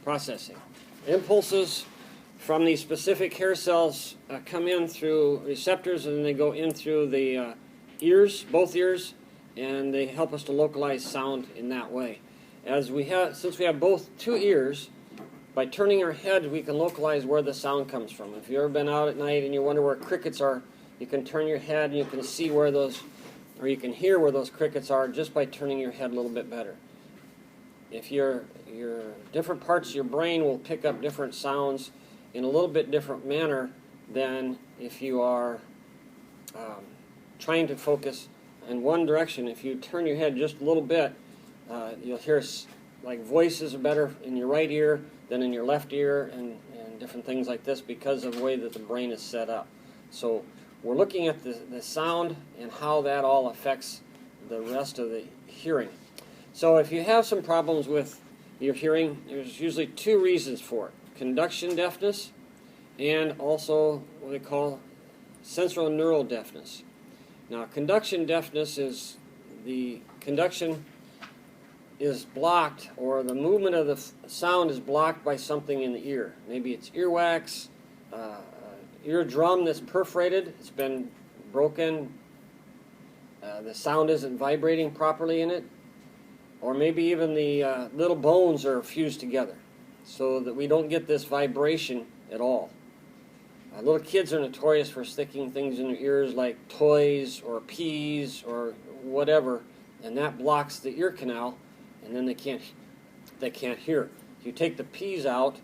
processing. Impulses from these specific hair cells come in through receptors, and they go in through the ears, both ears, and they help us to localize sound in that way. Since we have both two ears, by turning our head, we can localize where the sound comes from. If you've ever been out at night and you wonder where crickets are, you can turn your head and you can see where those, or you can hear where those crickets are just by turning your head a little bit better. If your different parts of your brain will pick up different sounds in a little bit different manner than if you are trying to focus in one direction. If you turn your head just a little bit, you'll hear like voices are better in your right ear than in your left ear, and different things like this because of the way that the brain is set up. So we're looking at the sound and how that all affects the rest of the hearing. So if you have some problems with your hearing, there's usually two reasons for it: conduction deafness and also what they call sensorineural deafness. Now, conduction deafness is the conduction is blocked, or the movement of the sound is blocked by something in the ear. Maybe it's earwax, eardrum that's perforated, it's been broken, the sound isn't vibrating properly in it, or maybe even the little bones are fused together so that we don't get this vibration at all. Little kids are notorious for sticking things in their ears like toys or peas or whatever, and that blocks the ear canal, and then they can't hear. If you take the peas out,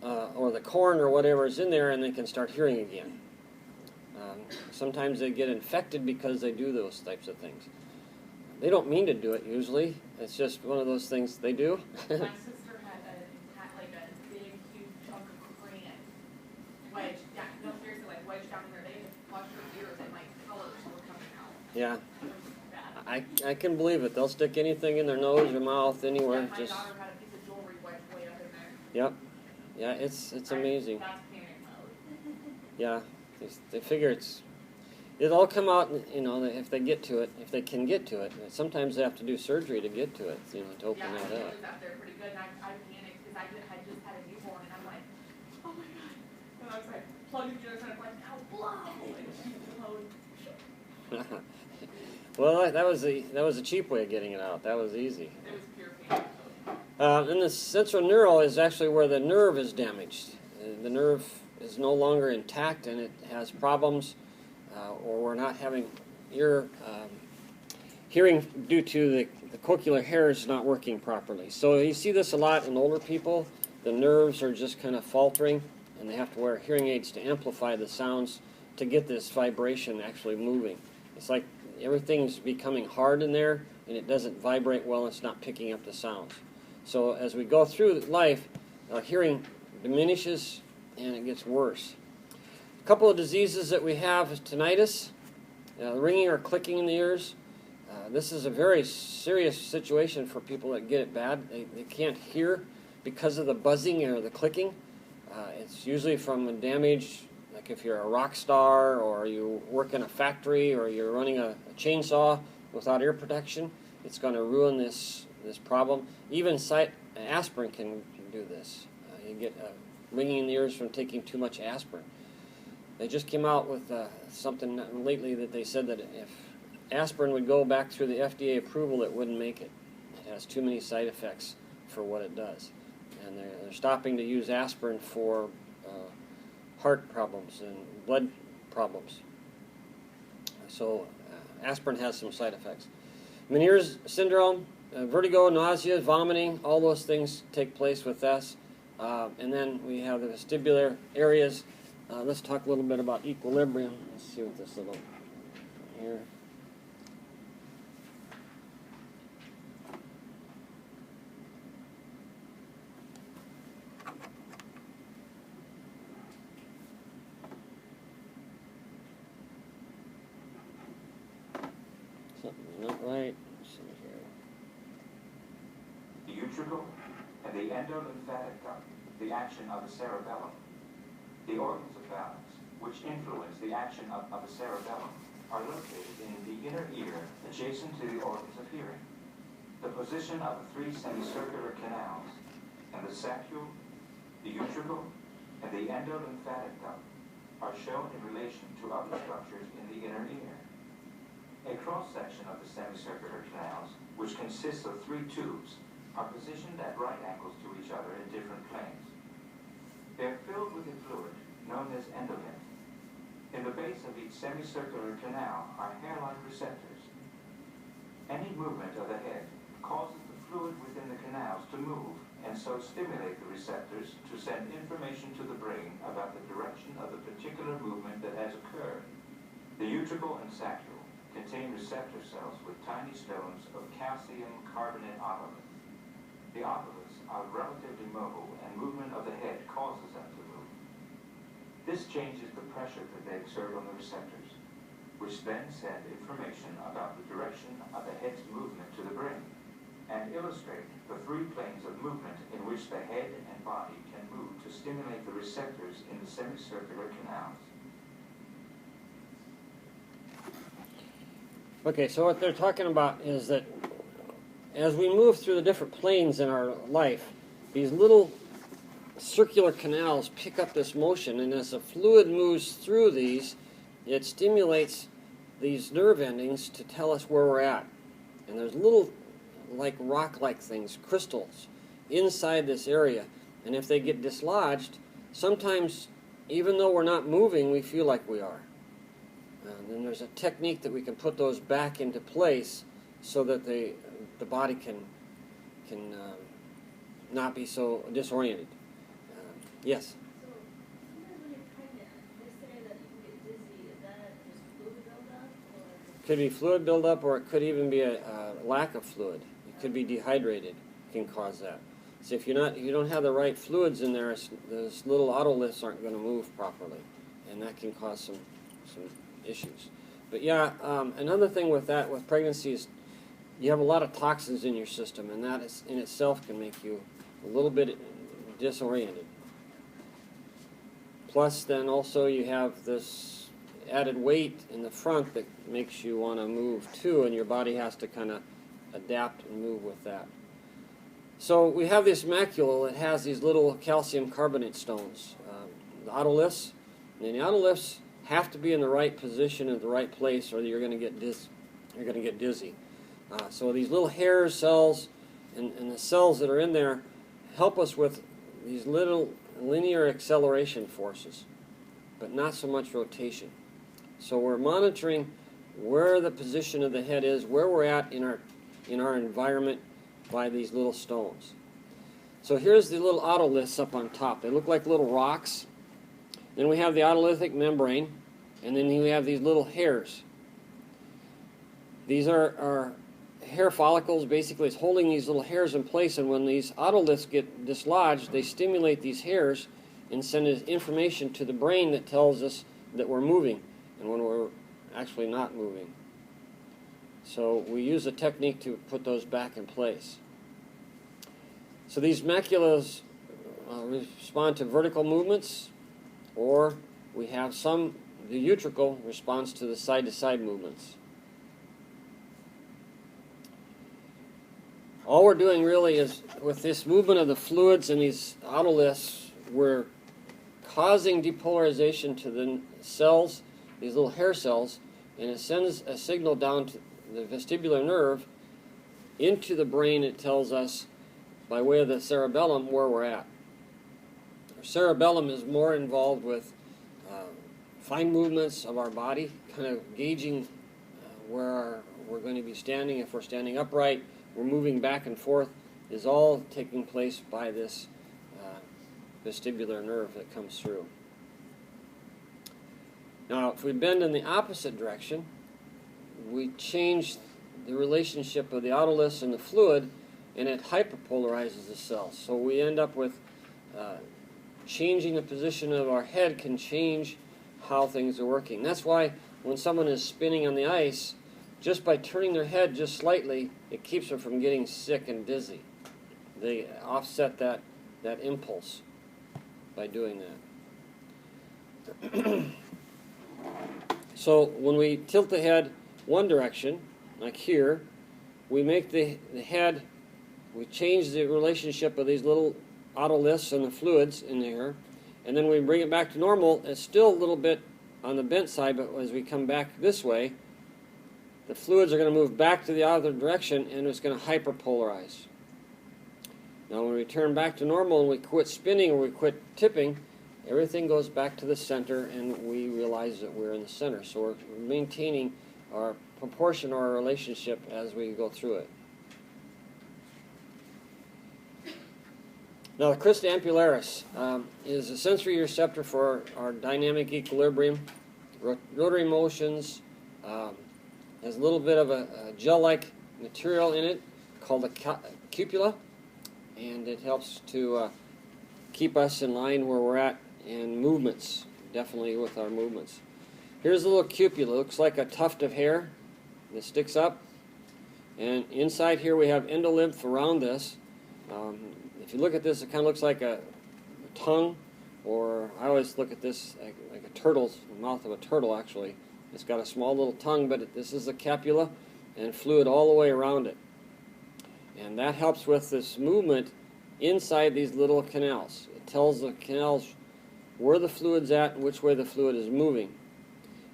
or the corn or whatever is in there, and they can start hearing again. Sometimes they get infected because they do those types of things. They don't mean to do it usually. It's just one of those things they do. My sister had like a big, huge chunk of crayon wedged down. No, seriously, like wedged down in her. They had flushed her ears and like colors were coming out. Yeah. It was bad. I can believe it. They'll stick anything in their nose or mouth, anywhere. Yeah, my daughter had a piece of jewelry wedged way up in there. Yep. Yeah, it's amazing. That's panic mode. Yeah, they figure it'll all come out, if they get to it, if they can get to it. Sometimes they have to do surgery to get to it, to open that up. Yeah, was out there pretty good, and I panicked because I had just had a newborn, and I'm like, oh my god. And I was like, plugging the other side, I'm like, now blow! And she flowed. Well, that was a cheap way of getting it out. That was easy. It was pure pain. And the sensorineural is actually where the nerve is damaged. The nerve is no longer intact, and it has problems, or we're not having hearing due to the cochlear hairs not working properly. So you see this a lot in older people. The nerves are just kind of faltering, and they have to wear hearing aids to amplify the sounds to get this vibration actually moving. It's like everything's becoming hard in there, and it doesn't vibrate well, and it's not picking up the sounds. So as we go through life, our hearing diminishes and it gets worse. A couple of diseases that we have is tinnitus, ringing or clicking in the ears. This is a very serious situation for people that get it bad. They can't hear because of the buzzing or the clicking. It's usually from a damage, like if you're a rock star or you work in a factory or you're running a chainsaw without ear protection. It's going to ruin this problem. Even aspirin can do this. You get ringing in the ears from taking too much aspirin. They just came out with something lately that they said that if aspirin would go back through the FDA approval, it wouldn't make it. It has too many side effects for what it does. And they're stopping to use aspirin for heart problems and blood problems. So aspirin has some side effects. Meniere's syndrome, vertigo, nausea, vomiting, all those things take place with this. And then we have the vestibular areas. Let's talk a little bit about equilibrium. Let's see what this little here. Something's not right. Let's see here. The utricle and the endolymphatic duct, the action of the cerebellum. The organs of balance, which influence the action of the cerebellum, are located in the inner ear adjacent to the organs of hearing. The position of the three semicircular canals and the saccule, the utricle, and the endolymphatic duct are shown in relation to other structures in the inner ear. A cross-section of the semicircular canals, which consists of 3 tubes, are positioned at right angles to each other in different planes. They are filled with a fluid known as endolymph. In the base of each semicircular canal are hair-like receptors. Any movement of the head causes the fluid within the canals to move and so stimulate the receptors to send information to the brain about the direction of the particular movement that has occurred. The utricle and saccule contain receptor cells with tiny stones of calcium carbonate otoliths. The otoliths are relatively mobile, and movement of the head causes them to move. This changes the pressure that they exert on the receptors, which then send information about the direction of the head's movement to the brain, and illustrate the 3 planes of movement in which the head and body can move to stimulate the receptors in the semicircular canals. Okay, so what they're talking about is that as we move through the different planes in our life, these little circular canals pick up this motion, and as the fluid moves through these, it stimulates these nerve endings to tell us where we're at. And there's little, like rock-like things, crystals, inside this area. And if they get dislodged, sometimes, even though we're not moving, we feel like we are. And then there's a technique that we can put those back into place so that the body can not be so disoriented. Yes? So, sometimes when you're pregnant, they say that you can get dizzy. Is that just fluid buildup? Or? Could be fluid buildup, or it could even be a lack of fluid. It could be dehydrated, can cause that. So if you don't have the right fluids in there, those little otoliths aren't going to move properly, and that can cause some issues. But yeah, another thing with that, with pregnancy, is you have a lot of toxins in your system, and that is, in itself can make you a little bit disoriented. Plus, then also you have this added weight in the front that makes you want to move too, and your body has to kind of adapt and move with that. So we have this macula that has these little calcium carbonate stones, the otoliths, and the otoliths have to be in the right position at the right place, or you're going to get dizzy. So these little hair cells and the cells that are in there help us with these little linear acceleration forces, but not so much rotation. So we're monitoring where the position of the head is, where we're at in our environment by these little stones. So here's the little otoliths up on top. They look like little rocks. Then we have the otolithic membrane, and then we have these little hairs. These are hair follicles. Basically, it's holding these little hairs in place, and when these otoliths get dislodged, they stimulate these hairs and send information to the brain that tells us that we're moving and when we're actually not moving. So we use a technique to put those back in place. So these maculas respond to vertical movements, or we have the utricle responds to the side-to-side movements. All we're doing really is, with this movement of the fluids and these otoliths, we're causing depolarization to the cells, these little hair cells, and it sends a signal down to the vestibular nerve into the brain. It tells us, by way of the cerebellum, where we're at. Our cerebellum is more involved with fine movements of our body, kind of gauging where we're going to be standing. If we're standing upright, we're moving back and forth, is all taking place by this vestibular nerve that comes through. Now, if we bend in the opposite direction, we change the relationship of the otoliths and the fluid, and it hyperpolarizes the cells. So we end up with changing the position of our head can change how things are working. That's why when someone is spinning on the ice, just by turning their head just slightly, it keeps them from getting sick and dizzy. They offset that impulse by doing that. So when we tilt the head one direction, like here, we make the head, we change the relationship of these little otoliths and the fluids in there, and then we bring it back to normal. It's still a little bit on the bent side, but as we come back this way, the fluids are going to move back to the other direction, and it's going to hyperpolarize. Now when we turn back to normal and we quit spinning or we quit tipping, everything goes back to the center, and we realize that we're in the center. So we're maintaining our proportion or our relationship as we go through it. Now the crista ampularis is a sensory receptor for our dynamic equilibrium, rotary motions, has a little bit of a gel-like material in it called a cupula, and it helps to keep us in line where we're at in movements, definitely with our movements. Here's a little cupula. It looks like a tuft of hair that sticks up, and inside here we have endolymph around this. If you look at this, it kind of looks like a tongue, or I always look at this like a turtle's, the mouth of a turtle actually. It's got a small little tongue, but this is the capula and fluid all the way around it. And that helps with this movement inside these little canals. It tells the canals where the fluid's at and which way the fluid is moving.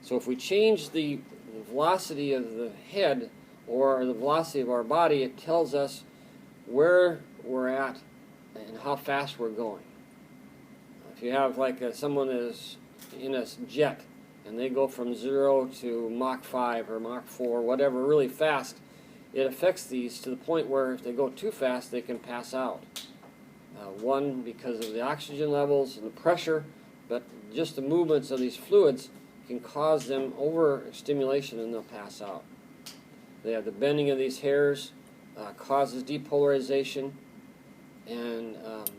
So if we change the velocity of the head or the velocity of our body, it tells us where we're at and how fast we're going. If you have like someone that is in a jet and they go from 0 to Mach 5 or Mach 4, whatever, really fast, it affects these to the point where if they go too fast, they can pass out. One, because of the oxygen levels and the pressure, but just the movements of these fluids can cause them overstimulation and they'll pass out. They have the bending of these hairs, causes depolarization, and the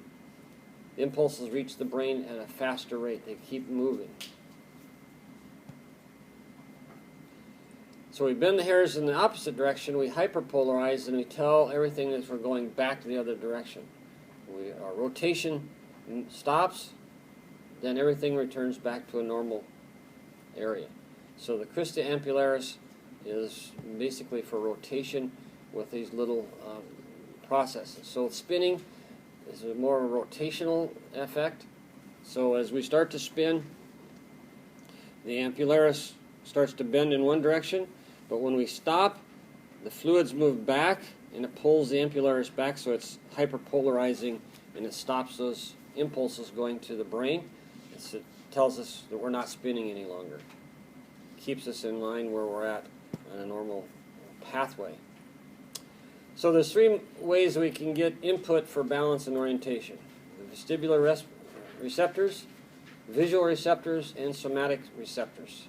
impulses reach the brain at a faster rate. They keep moving. So we bend the hairs in the opposite direction, we hyperpolarize, and we tell everything that we're going back to the other direction. Our rotation stops, then everything returns back to a normal area. So the crista ampularis is basically for rotation with these little processes. So spinning is a more rotational effect. So as we start to spin, the ampularis starts to bend in one direction, but when we stop, the fluids move back and it pulls the ampularis back, so it's hyperpolarizing and it stops those impulses going to the brain. It tells us that we're not spinning any longer. Keeps us in line where we're at on a normal pathway. So there's three ways we can get input for balance and orientation: the vestibular receptors, visual receptors, and somatic receptors.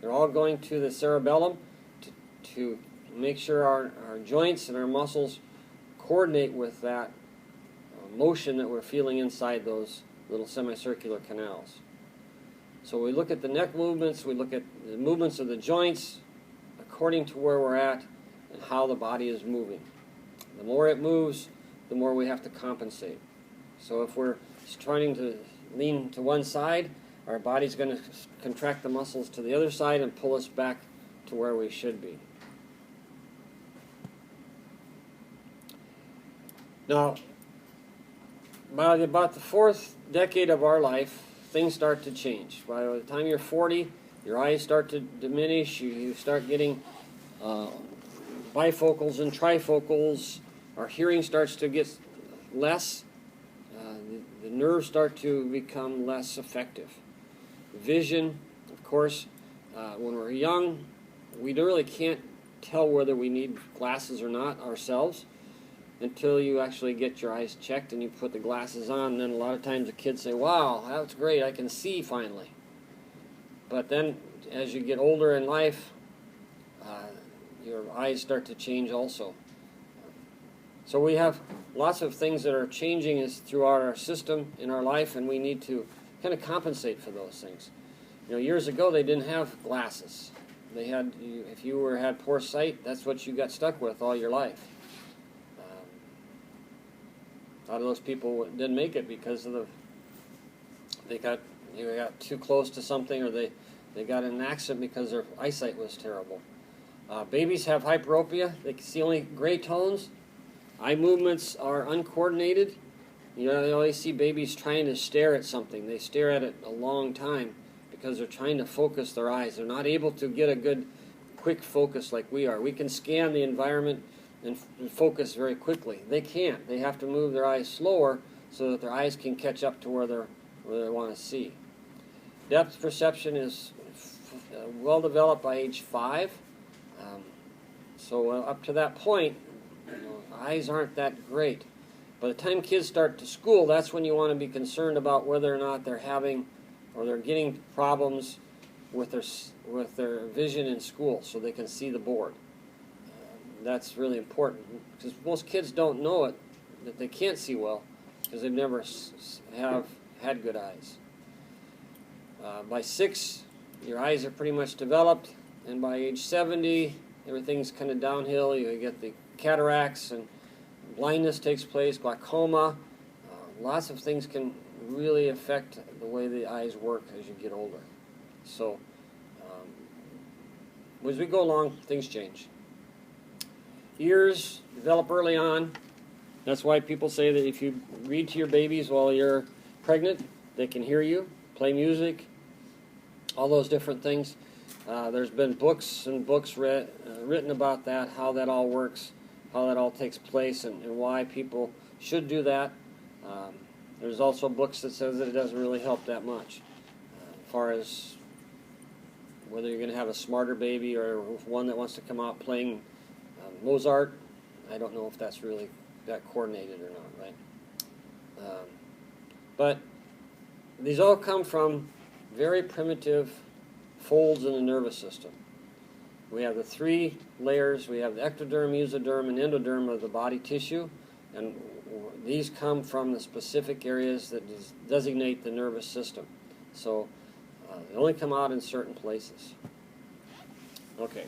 They're all going to the cerebellum to make sure our joints and our muscles coordinate with that motion that we're feeling inside those little semicircular canals. So we look at the neck movements, we look at the movements of the joints according to where we're at and how the body is moving. The more it moves, the more we have to compensate. So if we're trying to lean to one side, our body's going to contract the muscles to the other side and pull us back to where we should be. Now, by about the fourth decade of our life, things start to change. By the time you're 40, your eyes start to diminish, you start getting bifocals and trifocals, our hearing starts to get less, the nerves start to become less effective. Vision, of course, when we're young, we really can't tell whether we need glasses or not ourselves until you actually get your eyes checked and you put the glasses on. And then a lot of times the kids say, "Wow, that's great, I can see finally." But then as you get older in life, your eyes start to change also. So we have lots of things that are changing throughout our system in our life, and we need to kind of compensate for those things. You know, years ago they didn't have glasses. They had, if you had poor sight, that's what you got stuck with all your life. A lot of those people didn't make it because of they got too close to something, or they got in an accident because their eyesight was terrible. Babies have hyperopia. They can see only gray tones. Eye movements are uncoordinated. You always see babies trying to stare at something. They stare at it a long time because they're trying to focus their eyes. They're not able to get a good, quick focus like we are. We can scan the environment and focus very quickly. They can't. They have to move their eyes slower so that their eyes can catch up to where they want to see. Depth perception is well developed by age 5. So up to that point, eyes aren't that great. By the time kids start to school, that's when you want to be concerned about whether or not they're having or they're getting problems with their vision in school so they can see the board. That's really important because most kids don't know it, that they can't see well because they've never have had good eyes. By 6, your eyes are pretty much developed, and by age 70, everything's kind of downhill. You get the cataracts and blindness takes place, glaucoma. Lots of things can really affect the way the eyes work as you get older. So as we go along, things change. Ears develop early on. That's why people say that if you read to your babies while you're pregnant, they can hear you, play music, all those different things. There's been books and books written about that, how that all works, how that all takes place, and why people should do that. There's also books that says that it doesn't really help that much, as far as whether you're going to have a smarter baby or one that wants to come out playing Mozart. I don't know if that's really that coordinated or not, right? But these all come from very primitive folds in the nervous system. We have the 3 layers. We have the ectoderm, mesoderm, and endoderm of the body tissue, and these come from the specific areas that designate the nervous system. So they only come out in certain places. Okay.